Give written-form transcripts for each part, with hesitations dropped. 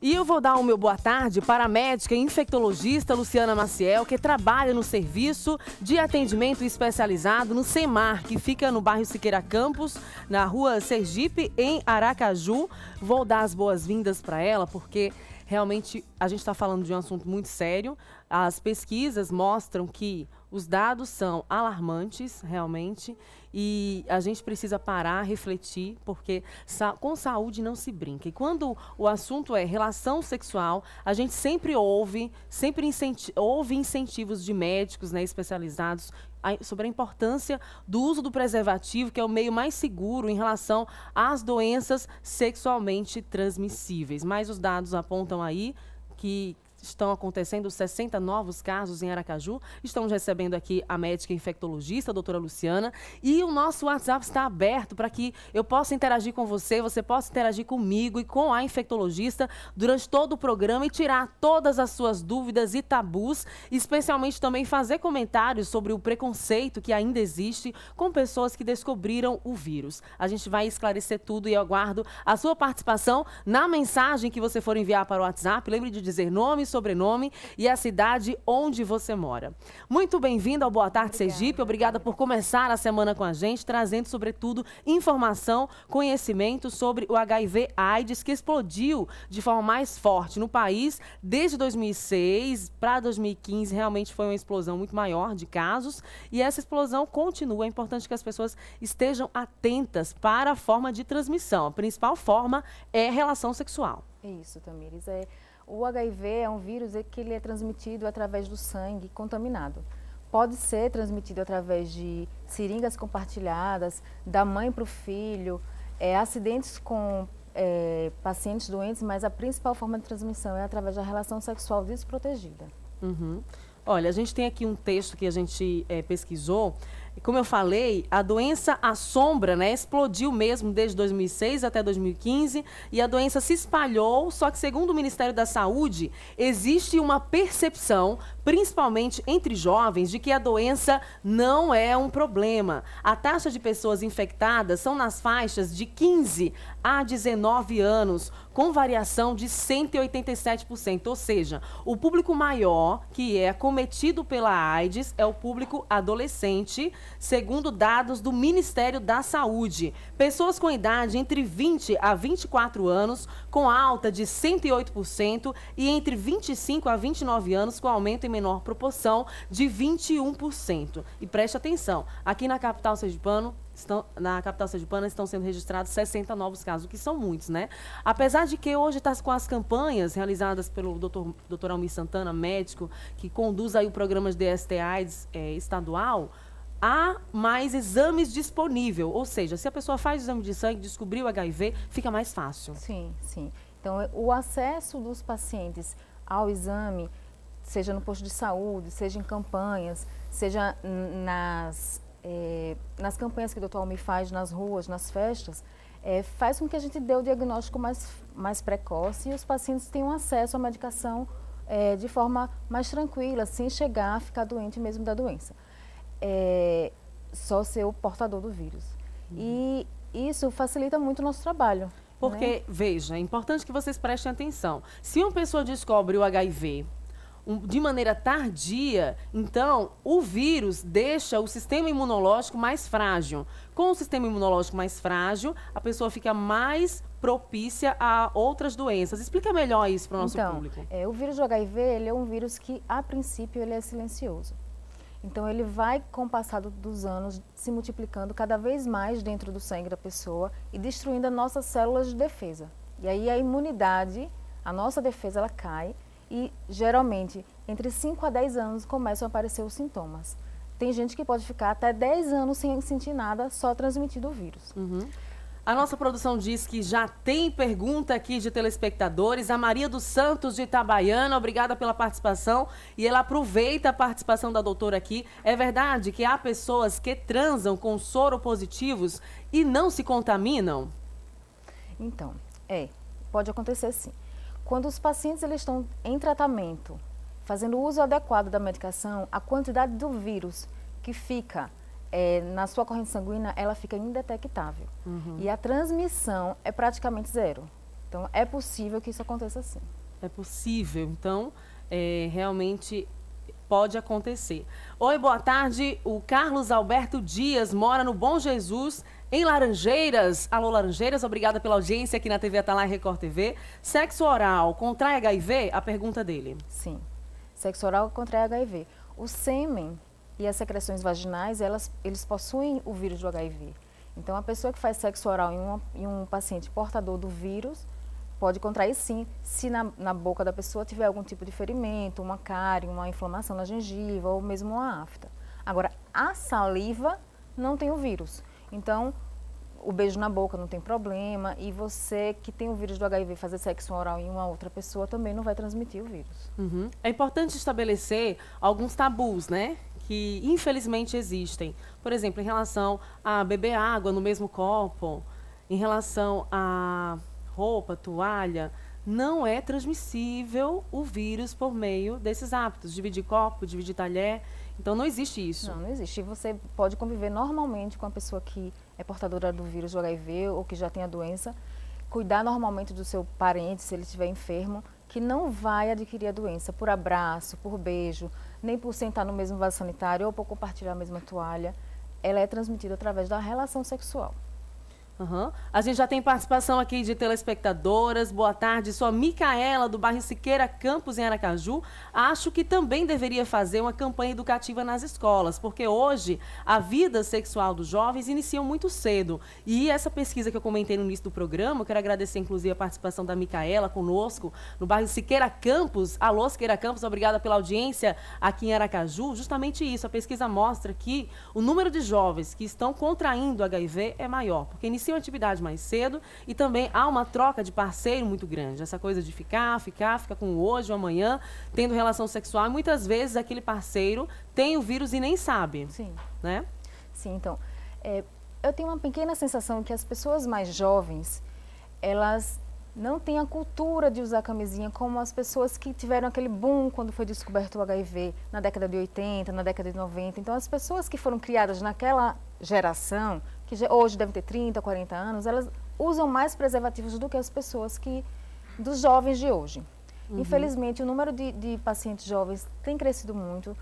E eu vou dar o meu boa tarde para a médica e infectologista Luciana Maciel, que trabalha no serviço de atendimento especializado no CEMAR, que fica no bairro Siqueira Campos, na rua Sergipe, em Aracaju. Vou dar as boas-vindas para ela, porque realmente a gente está falando de um assunto muito sério. As pesquisas mostram que os dados são alarmantes, realmente, e a gente precisa parar, refletir, porque com saúde não se brinca. E quando o assunto é relação sexual, a gente sempre ouve incentivos de médicos, né, especializados sobre a importância do uso do preservativo, que é o meio mais seguro em relação às doenças sexualmente transmissíveis. Mas os dados apontam aí que estão acontecendo 60 novos casos em Aracaju. Estamos recebendo aqui a médica infectologista, a doutora Luciana. E o nosso WhatsApp está aberto para que eu possa interagir com você, você possa interagir comigo e com a infectologista durante todo o programa e tirar todas as suas dúvidas e tabus, especialmente também fazer comentários sobre o preconceito que ainda existe com pessoas que descobriram o vírus. A gente vai esclarecer tudo e eu aguardo a sua participação na mensagem que você for enviar para o WhatsApp. Lembre de dizer nome, sobrenome e a cidade onde você mora. Muito bem-vindo ao Boa Tarde Sergipe. Obrigada por começar a semana com a gente, trazendo, sobretudo, informação, conhecimento sobre o HIV/AIDS, que explodiu de forma mais forte no país desde 2006 para 2015. Realmente foi uma explosão muito maior de casos e essa explosão continua. É importante que as pessoas estejam atentas para a forma de transmissão. A principal forma é a relação sexual. Isso, Tamires. O HIV é um vírus que ele é transmitido através do sangue contaminado. Pode ser transmitido através de seringas compartilhadas, da mãe para o filho, acidentes com pacientes doentes, mas a principal forma de transmissão é através da relação sexual desprotegida. Uhum. Olha, a gente tem aqui um texto que a gente pesquisou. Como eu falei, a doença assombra, né? Explodiu mesmo desde 2006 até 2015 e a doença se espalhou, só que segundo o Ministério da Saúde, existe uma percepção, principalmente entre jovens, de que a doença não é um problema. A taxa de pessoas infectadas são nas faixas de 15 a 19 anos, com variação de 187%, ou seja, o público maior que é acometido pela AIDS é o público adolescente, segundo dados do Ministério da Saúde. Pessoas com idade entre 20 a 24 anos, com alta de 108%, e entre 25 a 29 anos, com aumento em menor proporção de 21%. E preste atenção, aqui na capital sergipana estão sendo registrados 60 novos casos, o que são muitos, né? Apesar de que hoje está com as campanhas realizadas pelo Dr. Almir Santana, médico, que conduz aí o programa de DST/AIDS estadual, há mais exames disponíveis, ou seja, se a pessoa faz o exame de sangue e descobrir o HIV, fica mais fácil. Sim, sim. Então, o acesso dos pacientes ao exame, seja no posto de saúde, seja em campanhas, seja nas campanhas que o Dr. Almir faz nas ruas, nas festas, faz com que a gente dê o diagnóstico mais precoce e os pacientes tenham acesso à medicação de forma mais tranquila, sem chegar a ficar doente mesmo da doença. Só ser o portador do vírus. E isso facilita muito o nosso trabalho. Porque, né? Veja, é importante que vocês prestem atenção. Se uma pessoa descobre o HIV de maneira tardia, então o vírus deixa o sistema imunológico mais frágil. Com o sistema imunológico mais frágil, a pessoa fica mais propícia a outras doenças. Explica melhor isso para o nosso público. O vírus do HIV, ele é um vírus que, a princípio, ele é silencioso. Então, ele vai, com o passar dos anos, se multiplicando cada vez mais dentro do sangue da pessoa e destruindo as nossas células de defesa. E aí a imunidade, a nossa defesa, ela cai e, geralmente, entre 5 a 10 anos começam a aparecer os sintomas. Tem gente que pode ficar até 10 anos sem sentir nada, só transmitindo o vírus. Uhum. A nossa produção diz que já tem pergunta aqui de telespectadores. A Maria dos Santos de Itabaiana, obrigada pela participação. E ela aproveita a participação da doutora aqui. É verdade que há pessoas que transam com soropositivos e não se contaminam? Então, pode acontecer sim. Quando os pacientes eles estão em tratamento, fazendo uso adequado da medicação, a quantidade do vírus que fica na sua corrente sanguínea, ela fica indetectável. Uhum. E a transmissão é praticamente zero. Então, é possível que isso aconteça sim. É possível, então, realmente pode acontecer. Oi, boa tarde. O Carlos Alberto Dias mora no Bom Jesus, em Laranjeiras. Alô, Laranjeiras, obrigada pela audiência aqui na TV Atalaia Record TV. Sexo oral contrai HIV? A pergunta dele. Sim, sexo oral contrai HIV. O sêmen e as secreções vaginais, eles possuem o vírus do HIV. Então, a pessoa que faz sexo oral em um paciente portador do vírus pode contrair sim, se na boca da pessoa tiver algum tipo de ferimento, uma cárie, uma inflamação na gengiva ou mesmo uma afta. Agora, a saliva não tem o vírus. Então, o beijo na boca não tem problema e você que tem o vírus do HIV fazer sexo oral em uma outra pessoa também não vai transmitir o vírus. Uhum. É importante estabelecer alguns tabus, né? Que infelizmente existem. Por exemplo, em relação a beber água no mesmo copo, em relação a roupa, toalha, não é transmissível o vírus por meio desses hábitos. Dividir copo, dividir talher. Então, não existe isso. Não, não existe. Você pode conviver normalmente com a pessoa que é portadora do vírus do HIV ou que já tem a doença, cuidar normalmente do seu parente, se ele estiver enfermo, que não vai adquirir a doença por abraço, por beijo, nem por sentar no mesmo vaso sanitário ou por compartilhar a mesma toalha. Ela é transmitida através da relação sexual. Uhum. A gente já tem participação aqui de telespectadoras. Boa tarde, sou a Micaela, do bairro Siqueira Campos, em Aracaju. Acho que também deveria fazer uma campanha educativa nas escolas, porque hoje a vida sexual dos jovens inicia muito cedo. E essa pesquisa que eu comentei no início do programa, eu quero agradecer inclusive a participação da Micaela conosco, no bairro Siqueira Campos. Alô, Siqueira Campos, obrigada pela audiência aqui em Aracaju. Justamente isso, a pesquisa mostra que o número de jovens que estão contraindo HIV é maior, porque inicia uma atividade mais cedo e também há uma troca de parceiro muito grande. Essa coisa de fica com o hoje ou amanhã, tendo relação sexual, e muitas vezes aquele parceiro tem o vírus e nem sabe. Sim. Né? Sim, então, eu tenho uma pequena sensação que as pessoas mais jovens, elas não têm a cultura de usar camisinha como as pessoas que tiveram aquele boom quando foi descoberto o HIV na década de 80, na década de 90. Então, as pessoas que foram criadas naquela geração, que hoje devem ter 30, 40 anos, elas usam mais preservativos do que as pessoas dos jovens de hoje. Uhum. Infelizmente, o número de pacientes jovens tem crescido muito.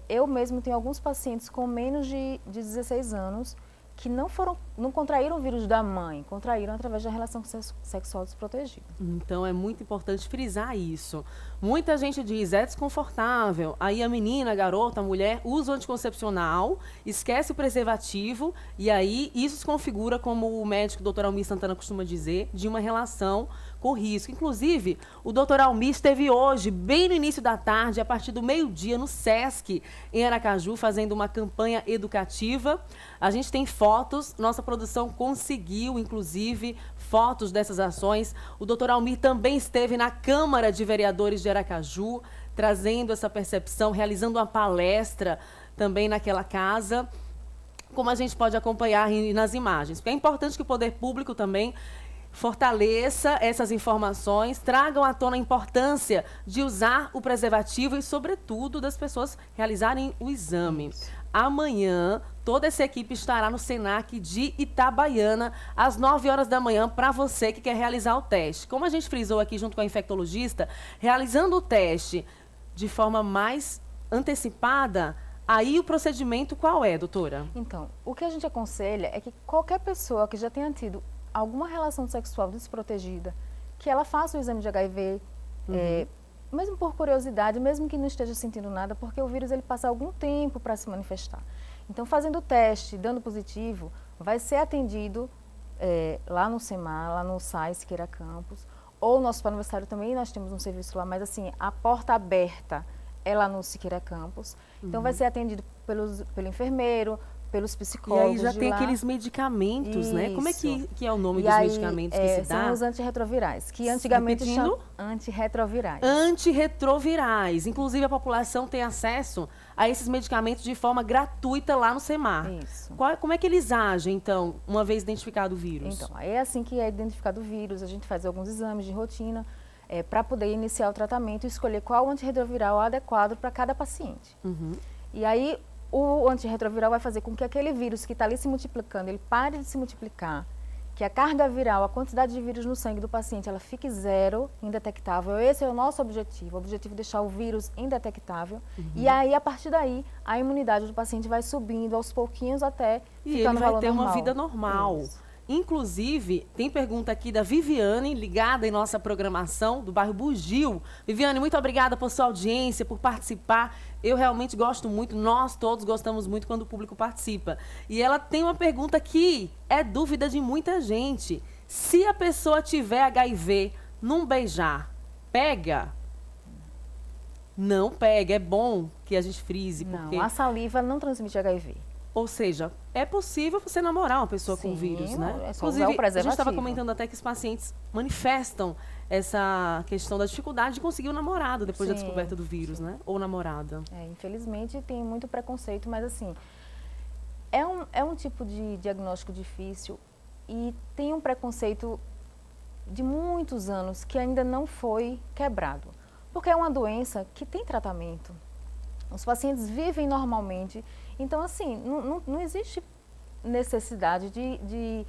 Eu mesmo tenho alguns pacientes com menos de 16 anos que não contraíram o vírus da mãe, contraíram através da relação sexual desprotegida. Então, é muito importante frisar isso. Muita gente diz, é desconfortável. Aí a menina, a garota, a mulher usa o anticoncepcional, esquece o preservativo e aí isso se configura, como o médico Dr. Almir Santana costuma dizer, de uma relação com risco. Inclusive, o Dr. Almir esteve hoje, bem no início da tarde, a partir do meio-dia, no SESC, em Aracaju, fazendo uma campanha educativa. A gente tem fotos, nossa produção conseguiu, inclusive, fotos dessas ações. O Dr. Almir também esteve na Câmara de Vereadores de Aracaju, trazendo essa percepção, realizando uma palestra também naquela casa, como a gente pode acompanhar nas imagens. Porque é importante que o poder público também fortaleça essas informações, tragam à tona a importância de usar o preservativo e, sobretudo, das pessoas realizarem o exame. Amanhã, toda essa equipe estará no Senac de Itabaiana, às 9 horas da manhã, para você que quer realizar o teste. Como a gente frisou aqui junto com a infectologista, realizando o teste de forma mais antecipada, aí o procedimento qual é, doutora? Então, o que a gente aconselha é que qualquer pessoa que já tenha tido alguma relação sexual desprotegida, que ela faça o exame de HIV, mesmo por curiosidade, mesmo que não esteja sentindo nada, porque o vírus ele passa algum tempo para se manifestar. Então, fazendo o teste, dando positivo, vai ser atendido lá no SEMAR, lá no SAI Siqueira Campos, ou no Hospital Universitário também, nós temos um serviço lá, mas assim, a porta aberta é lá no Siqueira Campos. Então, vai ser atendido pelo enfermeiro, pelos psicólogos. E aí já tem lá aqueles medicamentos, isso, né? Como é que é o nome e dos aí, medicamentos que se dá? São os antirretrovirais, que antigamente chamavam antirretrovirais. Antirretrovirais. Inclusive, a população tem acesso a esses medicamentos de forma gratuita lá no SEMAR. Isso. Como é que eles agem, então, uma vez identificado o vírus? Então, é assim que é identificado o vírus, a gente faz alguns exames de rotina para poder iniciar o tratamento e escolher qual antirretroviral adequado para cada paciente. Uhum. E aí, o antirretroviral vai fazer com que aquele vírus que está ali se multiplicando, ele pare de se multiplicar, que a carga viral, a quantidade de vírus no sangue do paciente, ela fique zero, indetectável. Esse é o nosso objetivo. O objetivo é deixar o vírus indetectável. E aí, a partir daí, a imunidade do paciente vai subindo aos pouquinhos até ficar no valor normal. E ele vai ter uma vida normal. Isso. Inclusive, tem pergunta aqui da Viviane, ligada em nossa programação, do bairro Bugio. Viviane, muito obrigada por sua audiência, por participar. Eu realmente gosto muito, nós todos gostamos muito quando o público participa. E ela tem uma pergunta que é dúvida de muita gente. Se a pessoa tiver HIV num beijar, pega? Não pega, é bom que a gente frise. Porque... Não, a saliva não transmite HIV. Ou seja, é possível você namorar uma pessoa com vírus, né? É só usar o preservativo. A gente estava comentando até que os pacientes manifestam essa questão da dificuldade de conseguir um namorado depois da descoberta do vírus, né? Ou namorada. Infelizmente tem muito preconceito, mas assim, é um tipo de diagnóstico difícil e tem um preconceito de muitos anos que ainda não foi quebrado. Porque é uma doença que tem tratamento. Os pacientes vivem normalmente. Então, assim, não existe necessidade de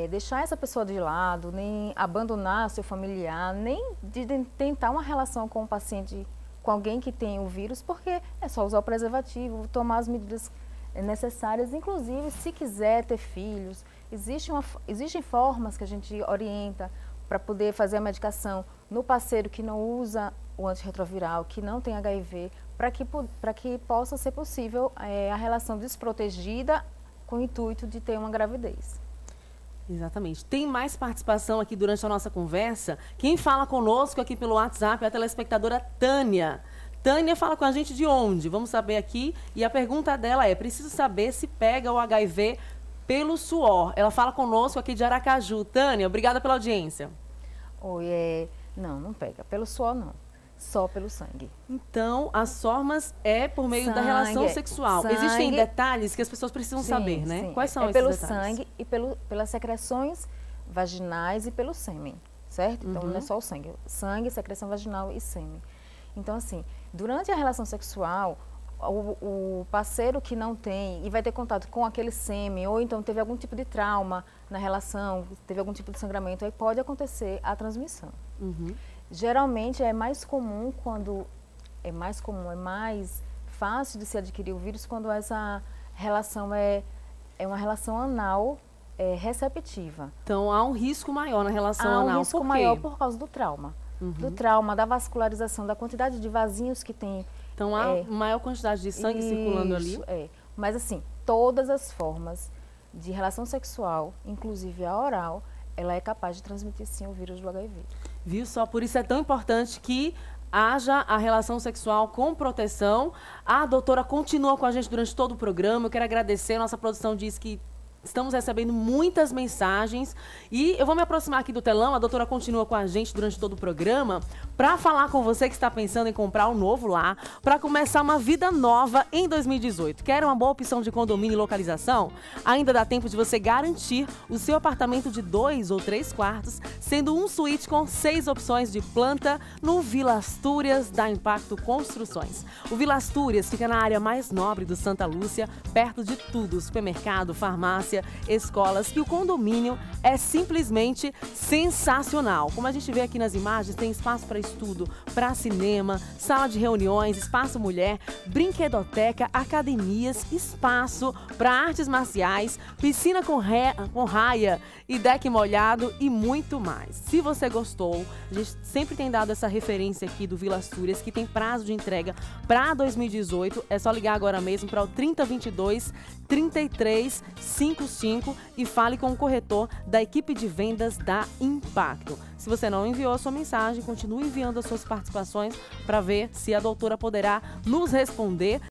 deixar essa pessoa de lado, nem abandonar seu familiar, nem de tentar uma relação com o paciente, com alguém que tem o vírus, porque é só usar o preservativo, tomar as medidas necessárias. Inclusive, se quiser ter filhos, existem formas que a gente orienta para poder fazer a medicação no parceiro que não usa o antirretroviral, que não tem HIV, para que possa ser possível a relação desprotegida com o intuito de ter uma gravidez. Exatamente. Tem mais participação aqui durante a nossa conversa. Quem fala conosco aqui pelo WhatsApp é a telespectadora Tânia. Tânia fala com a gente de onde? Vamos saber aqui. E a pergunta dela é, preciso saber se pega o HIV pelo suor. Ela fala conosco aqui de Aracaju. Tânia, obrigada pela audiência. Oi, não pega. Pelo suor, não. Só pelo sangue. Então, as formas é por meio da relação sexual. Existem detalhes que as pessoas precisam saber, né? Quais são esses detalhes? Pelo sangue e pelas secreções vaginais e pelo sêmen, certo? Então, não é só o sangue. Sangue, secreção vaginal e sêmen. Então, assim, durante a relação sexual, o parceiro que não tem e vai ter contato com aquele sêmen, ou então teve algum tipo de trauma na relação, teve algum tipo de sangramento, aí pode acontecer a transmissão. Geralmente é mais comum é mais fácil de se adquirir o vírus quando essa relação é uma relação anal receptiva. Então há um risco maior na relação anal. Há um risco maior por causa do trauma. Do trauma, da vascularização, da quantidade de vasinhos que tem. Então há maior quantidade de sangue circulando ali. Mas assim, todas as formas de relação sexual, inclusive a oral, ela é capaz de transmitir sim o vírus do HIV. Viu só? Por isso é tão importante que haja a relação sexual com proteção. A doutora continua com a gente durante todo o programa. Eu quero agradecer. Nossa produção diz que estamos recebendo muitas mensagens e eu vou me aproximar aqui do telão, a doutora continua com a gente durante todo o programa para falar com você que está pensando em comprar um novo lar, para começar uma vida nova em 2018. Quer uma boa opção de condomínio e localização? Ainda dá tempo de você garantir o seu apartamento de 2 ou 3 quartos, sendo um suíte com 6 opções de planta no Vila Astúrias da Impacto Construções. O Vila Astúrias fica na área mais nobre do Santa Lúcia, perto de tudo, supermercado, farmácia, escolas, e o condomínio é simplesmente sensacional. Como a gente vê aqui nas imagens, tem espaço para estudo, para cinema, sala de reuniões, espaço mulher, brinquedoteca, academias, espaço para artes marciais, piscina com raia e deck molhado e muito mais. Se você gostou, a gente sempre tem dado essa referência aqui do Vila Astúrias, que tem prazo de entrega para 2018. É só ligar agora mesmo para o 3022 3355 e fale com o corretor da equipe de vendas da Impacto. Se você não enviou a sua mensagem, continue enviando as suas participações para ver se a doutora poderá nos responder.